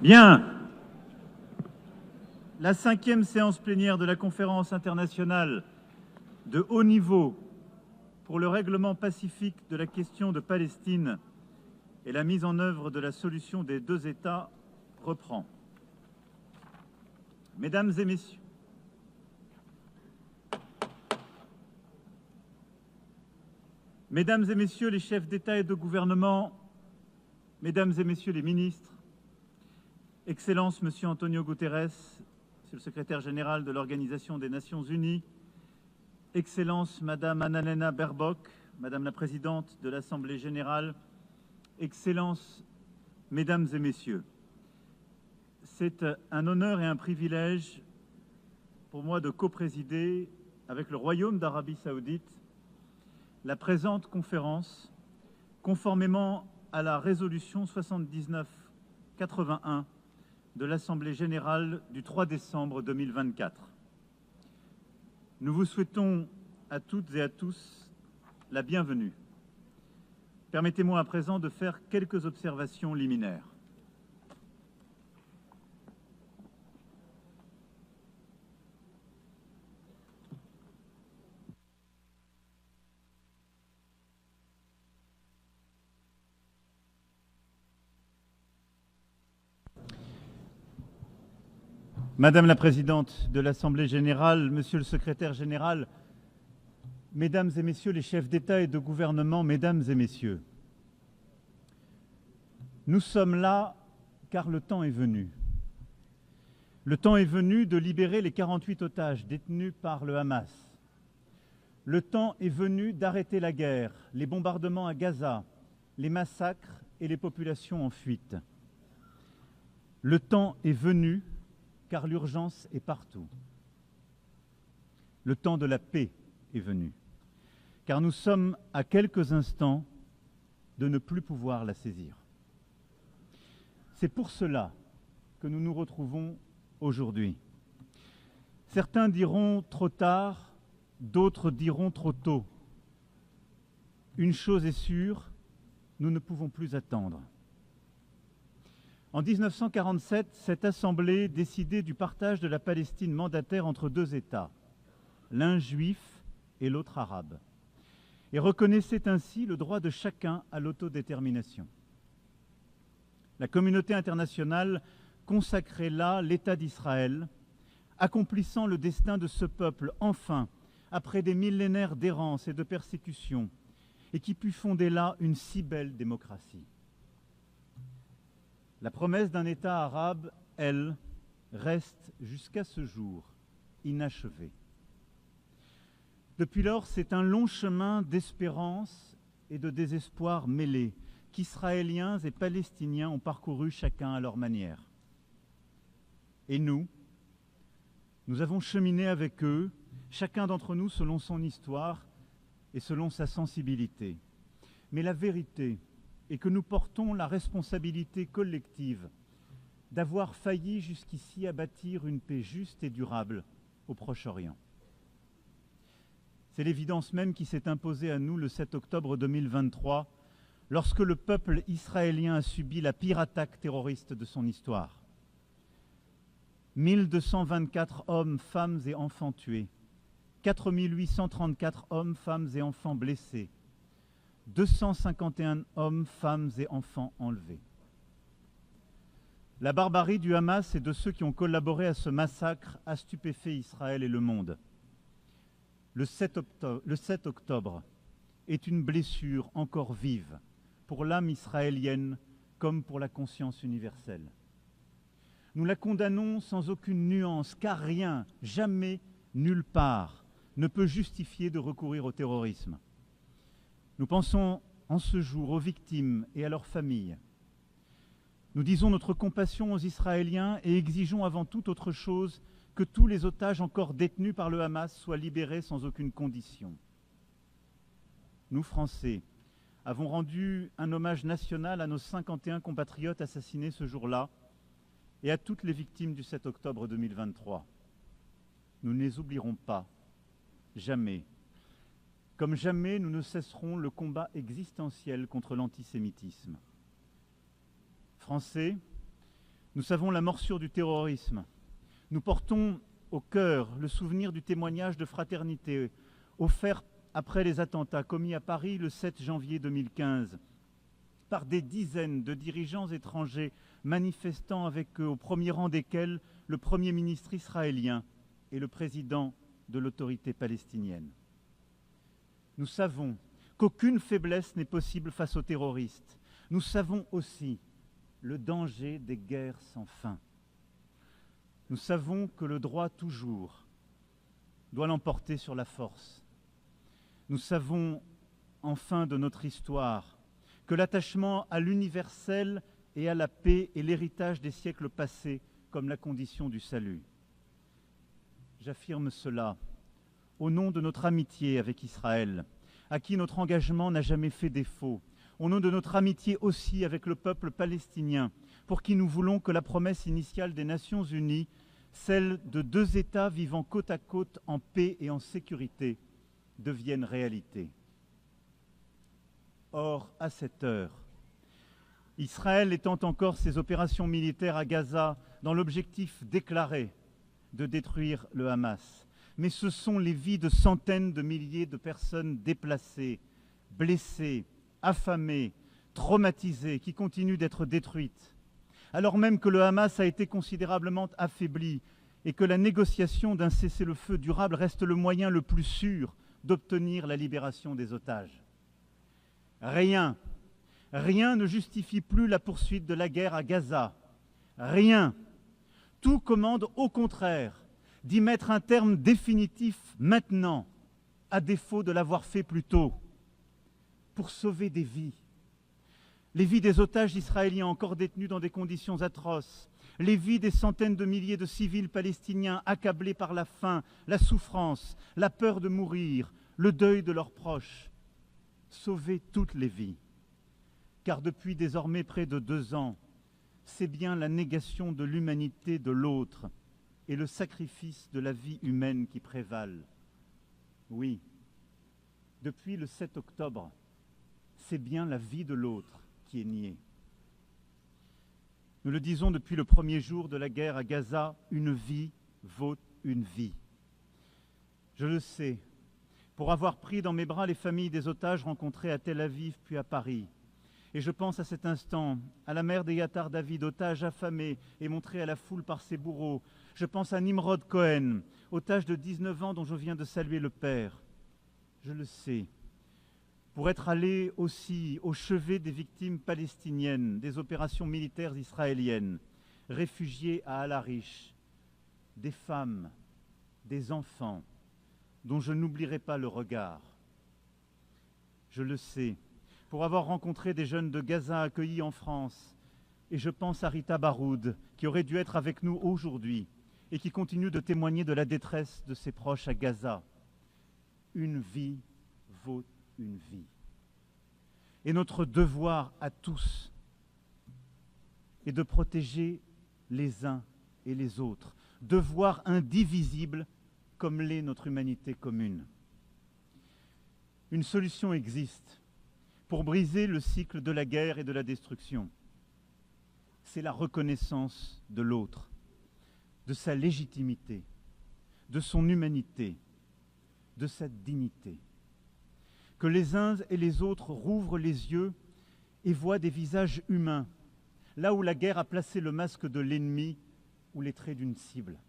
Bien. La 5e séance plénière de la Conférence internationale de haut niveau pour le règlement pacifique de la question de Palestine et la mise en œuvre de la solution des deux États reprend. Mesdames et messieurs, Mesdames et messieurs les chefs d'État et de gouvernement, Mesdames et messieurs les ministres, Excellence Monsieur Antonio Guterres, Monsieur le secrétaire général de l'Organisation des Nations Unies, Excellence Madame Annalena Baerbock, Madame la Présidente de l'Assemblée générale, Excellences, Mesdames et Messieurs, c'est un honneur et un privilège pour moi de coprésider avec le Royaume d'Arabie Saoudite la présente conférence, conformément à la résolution 79/81 de l'Assemblée générale du 3 décembre 2024. Nous vous souhaitons à toutes et à tous la bienvenue. Permettez-moi à présent de faire quelques observations liminaires. Madame la Présidente de l'Assemblée générale, Monsieur le secrétaire général, Mesdames et Messieurs les chefs d'État et de gouvernement, Mesdames et Messieurs, nous sommes là car le temps est venu. Le temps est venu de libérer les 48 otages détenus par le Hamas. Le temps est venu d'arrêter la guerre, les bombardements à Gaza, les massacres et les populations en fuite. Le temps est venu car l'urgence est partout. Le temps de la paix est venu, car nous sommes à quelques instants de ne plus pouvoir la saisir. C'est pour cela que nous nous retrouvons aujourd'hui. Certains diront trop tard, d'autres diront trop tôt. Une chose est sûre, nous ne pouvons plus attendre. En 1947, cette Assemblée décidait du partage de la Palestine mandataire entre deux États, l'un juif et l'autre arabe, et reconnaissait ainsi le droit de chacun à l'autodétermination. La communauté internationale consacrait là l'État d'Israël, accomplissant le destin de ce peuple, enfin, après des millénaires d'errance et de persécution, et qui put fonder là une si belle démocratie. La promesse d'un État arabe, elle, reste jusqu'à ce jour inachevée. Depuis lors, c'est un long chemin d'espérance et de désespoir mêlés qu'Israéliens et Palestiniens ont parcouru chacun à leur manière. Et nous avons cheminé avec eux, chacun d'entre nous selon son histoire et selon sa sensibilité. Mais la vérité est que nous portons la responsabilité collective d'avoir failli jusqu'ici à bâtir une paix juste et durable au Proche-Orient. C'est l'évidence même qui s'est imposée à nous le 7 octobre 2023, lorsque le peuple israélien a subi la pire attaque terroriste de son histoire. 1224 hommes, femmes et enfants tués, 4834 hommes, femmes et enfants blessés, 251 hommes, femmes et enfants enlevés. La barbarie du Hamas et de ceux qui ont collaboré à ce massacre a stupéfait Israël et le monde. Le 7 octobre est une blessure encore vive pour l'âme israélienne comme pour la conscience universelle. Nous la condamnons sans aucune nuance, car rien, jamais, nulle part, ne peut justifier de recourir au terrorisme. Nous pensons en ce jour aux victimes et à leurs familles. Nous disons notre compassion aux Israéliens et exigeons avant toute autre chose que tous les otages encore détenus par le Hamas soient libérés sans aucune condition. Nous, Français, avons rendu un hommage national à nos 51 compatriotes assassinés ce jour-là et à toutes les victimes du 7 octobre 2023. Nous ne les oublierons pas, jamais. Comme jamais, nous ne cesserons le combat existentiel contre l'antisémitisme. Français, Nous savons la morsure du terrorisme. Nous portons au cœur le souvenir du témoignage de fraternité offert après les attentats commis à Paris le 7 janvier 2015 par des dizaines de dirigeants étrangers manifestant avec eux, au premier rang desquels le Premier ministre israélien et le président de l'autorité palestinienne. Nous savons qu'aucune faiblesse n'est possible face aux terroristes. Nous savons aussi le danger des guerres sans fin. Nous savons que le droit toujours doit l'emporter sur la force. Nous savons enfin de notre histoire que l'attachement à l'universel et à la paix est l'héritage des siècles passés comme la condition du salut. J'affirme cela au nom de notre amitié avec Israël, à qui notre engagement n'a jamais fait défaut, au nom de notre amitié aussi avec le peuple palestinien, pour qui nous voulons que la promesse initiale des Nations Unies, celle de 2 États vivant côte à côte en paix et en sécurité, devienne réalité. Or, à cette heure, Israël étend encore ses opérations militaires à Gaza dans l'objectif déclaré de détruire le Hamas. Mais ce sont les vies de centaines de milliers de personnes déplacées, blessées, affamées, traumatisées, qui continuent d'être détruites, alors même que le Hamas a été considérablement affaibli et que la négociation d'un cessez-le-feu durable reste le moyen le plus sûr d'obtenir la libération des otages. Rien ne justifie plus la poursuite de la guerre à Gaza. Rien. Tout commande au contraire d'y mettre un terme définitif maintenant, à défaut de l'avoir fait plus tôt, pour sauver des vies. Les vies des otages israéliens encore détenus dans des conditions atroces, les vies des centaines de milliers de civils palestiniens accablés par la faim, la souffrance, la peur de mourir, le deuil de leurs proches. Sauver toutes les vies. Car depuis désormais près de 2 ans, c'est bien la négation de l'humanité de l'autre et le sacrifice de la vie humaine qui prévalent. Oui, depuis le 7 octobre, c'est bien la vie de l'autre qui est niée. Nous le disons depuis le premier jour de la guerre à Gaza, une vie vaut une vie. Je le sais, pour avoir pris dans mes bras les familles des otages rencontrés à Tel Aviv puis à Paris. Et je pense à cet instant à la mère d'Eyatar David, otage affamé et montré à la foule par ses bourreaux. Je pense à Nimrod Cohen, otage de 19 ans dont je viens de saluer le père. Je le sais, pour être allé aussi au chevet des victimes palestiniennes des opérations militaires israéliennes, réfugiés à Al-Arish, des femmes, des enfants, dont je n'oublierai pas le regard. Je le sais, pour avoir rencontré des jeunes de Gaza accueillis en France, et je pense à Rita Baroud, qui aurait dû être avec nous aujourd'hui, et qui continue de témoigner de la détresse de ses proches à Gaza. Une vie vaut une vie. Et notre devoir à tous est de protéger les uns et les autres, devoir indivisible comme l'est notre humanité commune. Une solution existe pour briser le cycle de la guerre et de la destruction. C'est la reconnaissance de l'autre, de sa légitimité, de son humanité, de sa dignité. Que les uns et les autres rouvrent les yeux et voient des visages humains, là où la guerre a placé le masque de l'ennemi ou les traits d'une cible.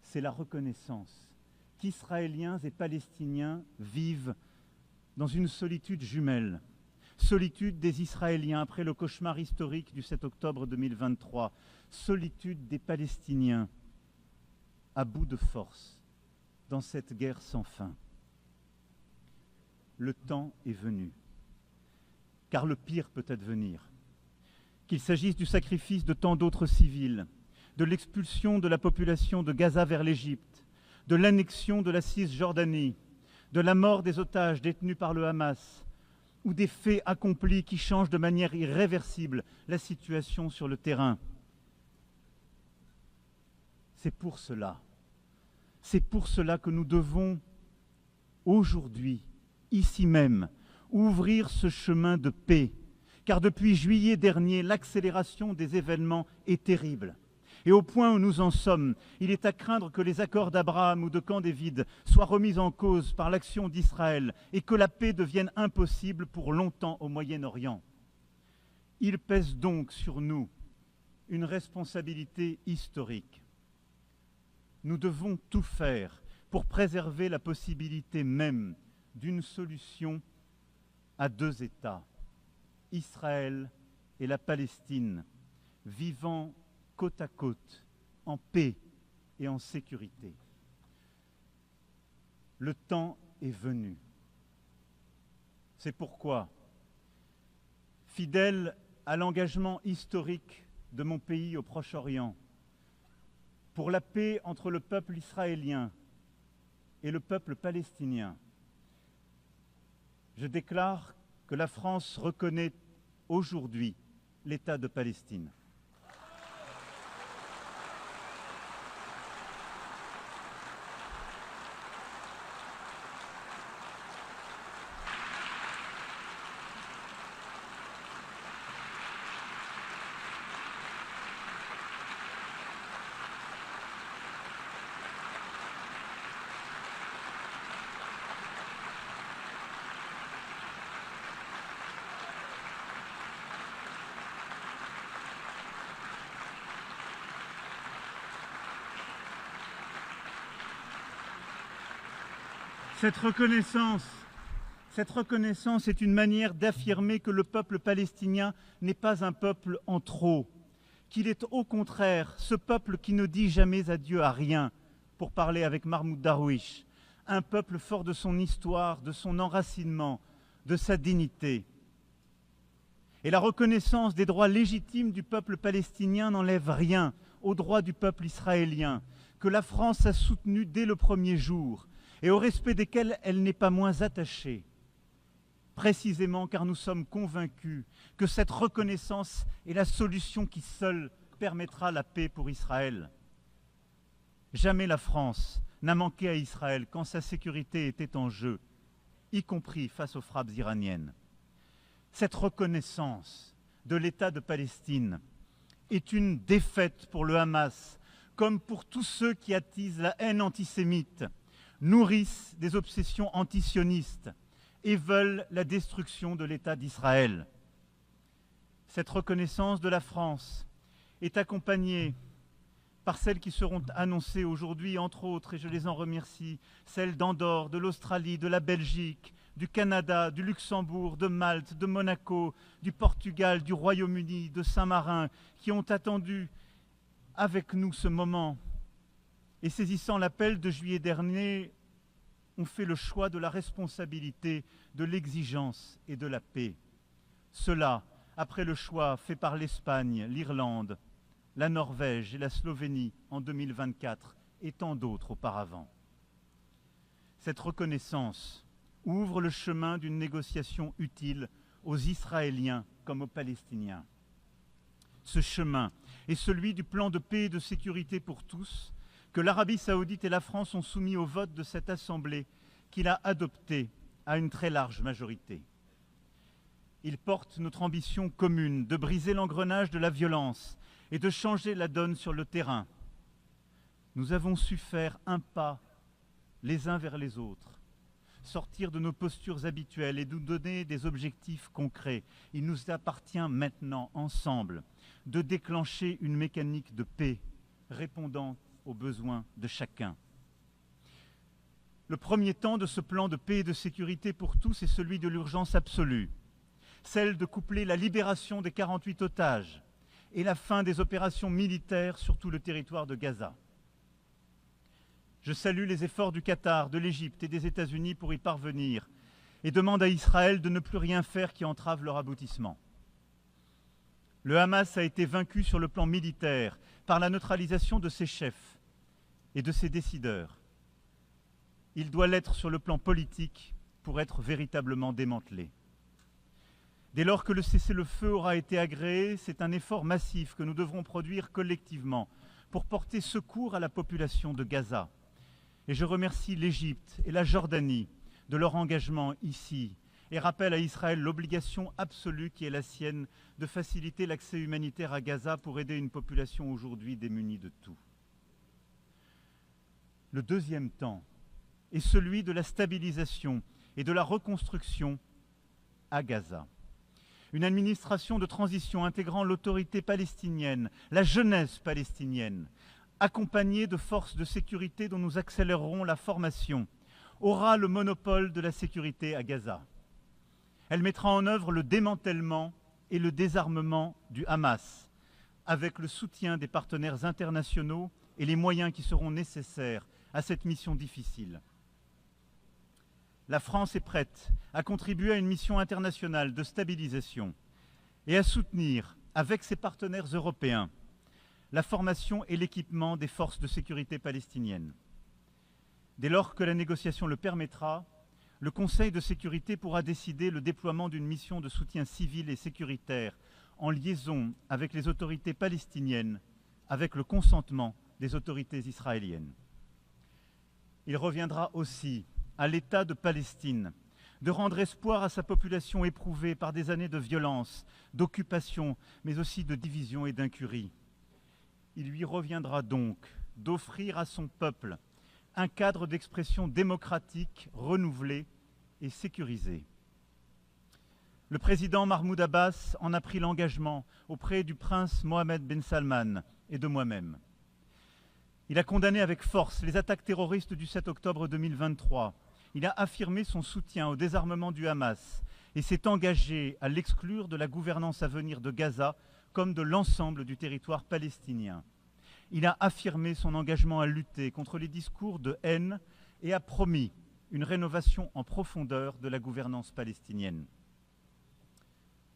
C'est la reconnaissance qu'Israéliens et Palestiniens vivent dans une solitude jumelle, solitude des Israéliens après le cauchemar historique du 7 octobre 2023, solitude des Palestiniens à bout de force dans cette guerre sans fin. Le temps est venu, car le pire peut advenir. Qu'il s'agisse du sacrifice de tant d'autres civils, de l'expulsion de la population de Gaza vers l'Égypte, de l'annexion de la Cisjordanie, de la mort des otages détenus par le Hamas, ou des faits accomplis qui changent de manière irréversible la situation sur le terrain. C'est pour cela que nous devons aujourd'hui, ici même, ouvrir ce chemin de paix car depuis juillet dernier, l'accélération des événements est terrible. Et au point où nous en sommes, il est à craindre que les accords d'Abraham ou de Camp David soient remis en cause par l'action d'Israël et que la paix devienne impossible pour longtemps au Moyen-Orient. Il pèse donc sur nous une responsabilité historique. Nous devons tout faire pour préserver la possibilité même d'une solution à deux États, Israël et la Palestine, vivant côte à côte, en paix et en sécurité. Le temps est venu. C'est pourquoi, fidèle à l'engagement historique de mon pays au Proche-Orient, pour la paix entre le peuple israélien et le peuple palestinien, je déclare que la France reconnaît aujourd'hui l'État de Palestine. Cette reconnaissance est une manière d'affirmer que le peuple palestinien n'est pas un peuple en trop, qu'il est au contraire ce peuple qui ne dit jamais adieu à rien, pour parler avec Mahmoud Darwish, un peuple fort de son histoire, de son enracinement, de sa dignité. Et la reconnaissance des droits légitimes du peuple palestinien n'enlève rien aux droits du peuple israélien, que la France a soutenu dès le premier jour, et au respect desquels elle n'est pas moins attachée, précisément car nous sommes convaincus que cette reconnaissance est la solution qui seule permettra la paix pour Israël. Jamais la France n'a manqué à Israël quand sa sécurité était en jeu, y compris face aux frappes iraniennes. Cette reconnaissance de l'État de Palestine est une défaite pour le Hamas, comme pour tous ceux qui attisent la haine antisémite, nourrissent des obsessions antisionistes et veulent la destruction de l'État d'Israël. Cette reconnaissance de la France est accompagnée par celles qui seront annoncées aujourd'hui, entre autres, et je les en remercie, celles d'Andorre, de l'Australie, de la Belgique, du Canada, du Luxembourg, de Malte, de Monaco, du Portugal, du Royaume-Uni, de Saint-Marin, qui ont attendu avec nous ce moment et saisissant l'appel de juillet dernier, ont fait le choix de la responsabilité, de l'exigence et de la paix. Cela, après le choix fait par l'Espagne, l'Irlande, la Norvège et la Slovénie en 2024 et tant d'autres auparavant. Cette reconnaissance ouvre le chemin d'une négociation utile aux Israéliens comme aux Palestiniens. Ce chemin est celui du plan de paix et de sécurité pour tous que l'Arabie saoudite et la France ont soumis au vote de cette Assemblée qu'il a adopté à une très large majorité. Il porte notre ambition commune de briser l'engrenage de la violence et de changer la donne sur le terrain. Nous avons su faire un pas les uns vers les autres, sortir de nos postures habituelles et nous donner des objectifs concrets. Il nous appartient maintenant, ensemble, de déclencher une mécanique de paix répondant aux besoins de chacun. Le premier temps de ce plan de paix et de sécurité pour tous est celui de l'urgence absolue, celle de coupler la libération des 48 otages et la fin des opérations militaires sur tout le territoire de Gaza. Je salue les efforts du Qatar, de l'Égypte et des États-Unis pour y parvenir et demande à Israël de ne plus rien faire qui entrave leur aboutissement. Le Hamas a été vaincu sur le plan militaire par la neutralisation de ses chefs et de ses décideurs. Il doit l'être sur le plan politique pour être véritablement démantelé. Dès lors que le cessez-le-feu aura été agréé, c'est un effort massif que nous devrons produire collectivement pour porter secours à la population de Gaza. Et je remercie l'Égypte et la Jordanie de leur engagement ici et rappelle à Israël l'obligation absolue qui est la sienne de faciliter l'accès humanitaire à Gaza pour aider une population aujourd'hui démunie de tout. Le deuxième temps est celui de la stabilisation et de la reconstruction à Gaza. Une administration de transition intégrant l'autorité palestinienne, la jeunesse palestinienne, accompagnée de forces de sécurité dont nous accélérerons la formation, aura le monopole de la sécurité à Gaza. Elle mettra en œuvre le démantèlement et le désarmement du Hamas, avec le soutien des partenaires internationaux et les moyens qui seront nécessaires à cette mission difficile. La France est prête à contribuer à une mission internationale de stabilisation et à soutenir, avec ses partenaires européens, la formation et l'équipement des forces de sécurité palestiniennes. Dès lors que la négociation le permettra, le Conseil de sécurité pourra décider le déploiement d'une mission de soutien civil et sécuritaire en liaison avec les autorités palestiniennes, avec le consentement des autorités israéliennes. Il reviendra aussi à l'État de Palestine de rendre espoir à sa population éprouvée par des années de violence, d'occupation, mais aussi de division et d'incurie. Il lui reviendra donc d'offrir à son peuple un cadre d'expression démocratique renouvelé et sécurisé. Le président Mahmoud Abbas en a pris l'engagement auprès du prince Mohammed Ben Salman et de moi-même. Il a condamné avec force les attaques terroristes du 7 octobre 2023. Il a affirmé son soutien au désarmement du Hamas et s'est engagé à l'exclure de la gouvernance à venir de Gaza comme de l'ensemble du territoire palestinien. Il a affirmé son engagement à lutter contre les discours de haine et a promis une rénovation en profondeur de la gouvernance palestinienne.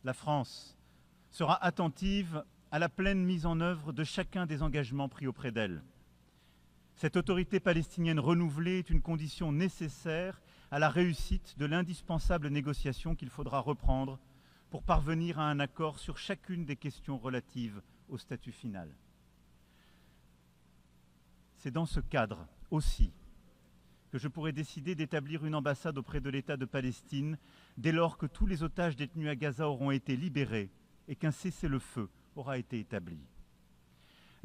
La France sera attentive à la pleine mise en œuvre de chacun des engagements pris auprès d'elle. Cette autorité palestinienne renouvelée est une condition nécessaire à la réussite de l'indispensable négociation qu'il faudra reprendre pour parvenir à un accord sur chacune des questions relatives au statut final. C'est dans ce cadre aussi que je pourrais décider d'établir une ambassade auprès de l'État de Palestine dès lors que tous les otages détenus à Gaza auront été libérés et qu'un cessez-le-feu aura été établi.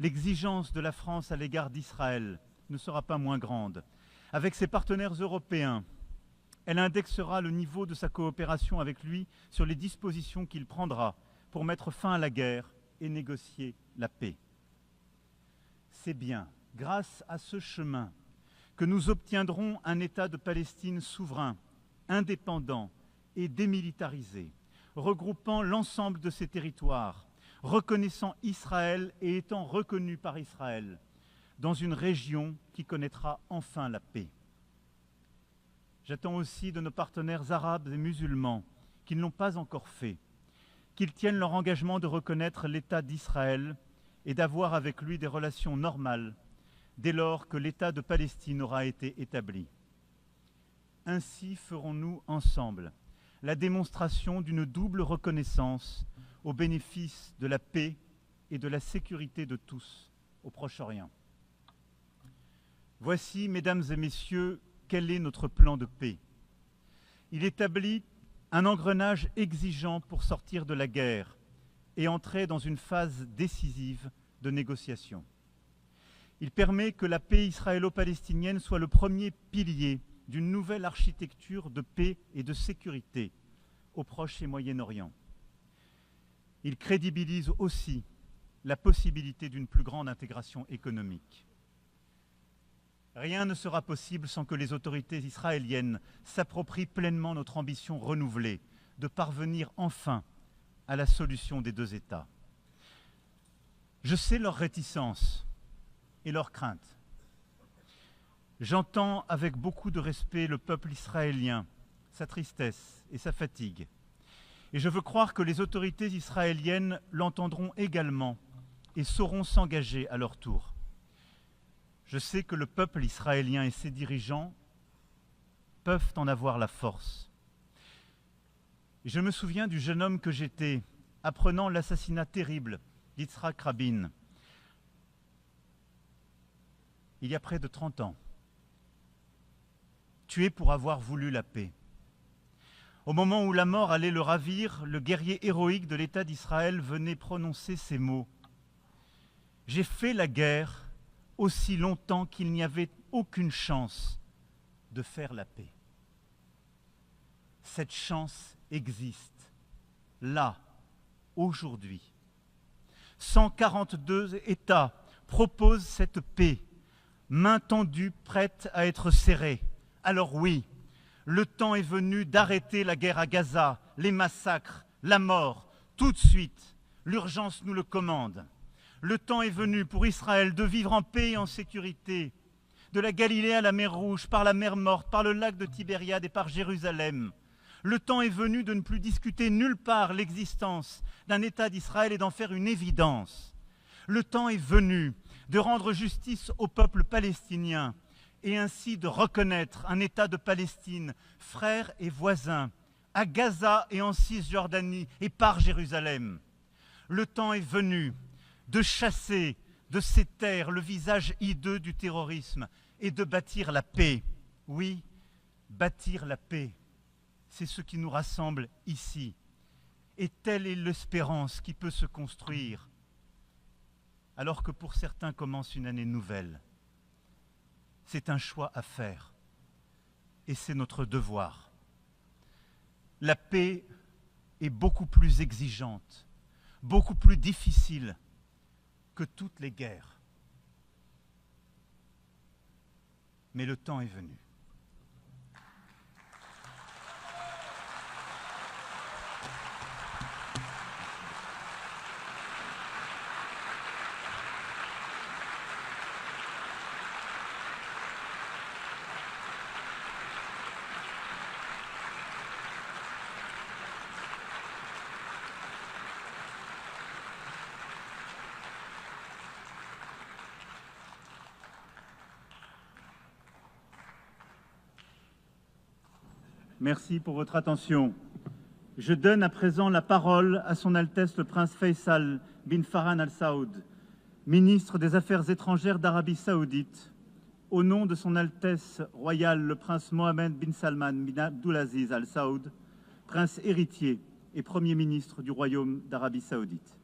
L'exigence de la France à l'égard d'Israël ne sera pas moins grande. Avec ses partenaires européens, elle indexera le niveau de sa coopération avec lui sur les dispositions qu'il prendra pour mettre fin à la guerre et négocier la paix. C'est bien grâce à ce chemin que nous obtiendrons un État de Palestine souverain, indépendant et démilitarisé, regroupant l'ensemble de ses territoires, reconnaissant Israël et étant reconnu par Israël, dans une région qui connaîtra enfin la paix. J'attends aussi de nos partenaires arabes et musulmans, qui ne l'ont pas encore fait, qu'ils tiennent leur engagement de reconnaître l'État d'Israël et d'avoir avec lui des relations normales, dès lors que l'État de Palestine aura été établi. Ainsi ferons-nous ensemble la démonstration d'une double reconnaissance au bénéfice de la paix et de la sécurité de tous au Proche-Orient. Voici, mesdames et messieurs, quel est notre plan de paix. Il établit un engrenage exigeant pour sortir de la guerre et entrer dans une phase décisive de négociation. Il permet que la paix israélo-palestinienne soit le premier pilier d'une nouvelle architecture de paix et de sécurité au Proche et Moyen-Orient. Il crédibilise aussi la possibilité d'une plus grande intégration économique. Rien ne sera possible sans que les autorités israéliennes s'approprient pleinement notre ambition renouvelée de parvenir enfin à la solution des deux États. Je sais leur réticence et leur crainte. J'entends avec beaucoup de respect le peuple israélien, sa tristesse et sa fatigue. Et je veux croire que les autorités israéliennes l'entendront également et sauront s'engager à leur tour. Je sais que le peuple israélien et ses dirigeants peuvent en avoir la force. Et je me souviens du jeune homme que j'étais, apprenant l'assassinat terrible d'Yitzhak Rabin, il y a près de 30 ans, tué pour avoir voulu la paix. Au moment où la mort allait le ravir, le guerrier héroïque de l'État d'Israël venait prononcer ces mots. « J'ai fait la guerre aussi longtemps qu'il n'y avait aucune chance de faire la paix. » Cette chance existe, là, aujourd'hui. 142 États proposent cette paix, main tendue, prête à être serrée. Alors oui, le temps est venu d'arrêter la guerre à Gaza, les massacres, la mort, tout de suite. L'urgence nous le commande. Le temps est venu pour Israël de vivre en paix et en sécurité, de la Galilée à la mer Rouge, par la mer Morte, par le lac de Tibériade et par Jérusalem. Le temps est venu de ne plus discuter nulle part l'existence d'un État d'Israël et d'en faire une évidence. Le temps est venu de rendre justice au peuple palestinien et ainsi de reconnaître un État de Palestine, frère et voisin, à Gaza et en Cisjordanie et par Jérusalem. Le temps est venu de chasser de ces terres le visage hideux du terrorisme et de bâtir la paix. Oui, bâtir la paix. C'est ce qui nous rassemble ici. Et telle est l'espérance qui peut se construire, alors que pour certains commence une année nouvelle. C'est un choix à faire, et c'est notre devoir. La paix est beaucoup plus exigeante, beaucoup plus difficile que toutes les guerres. Mais le temps est venu. Merci pour votre attention. Je donne à présent la parole à Son Altesse le Prince Faisal bin Farhan Al Saoud, ministre des Affaires étrangères d'Arabie Saoudite, au nom de Son Altesse royale le Prince Mohammed bin Salman bin Abdulaziz Al Saoud, prince héritier et Premier ministre du Royaume d'Arabie Saoudite.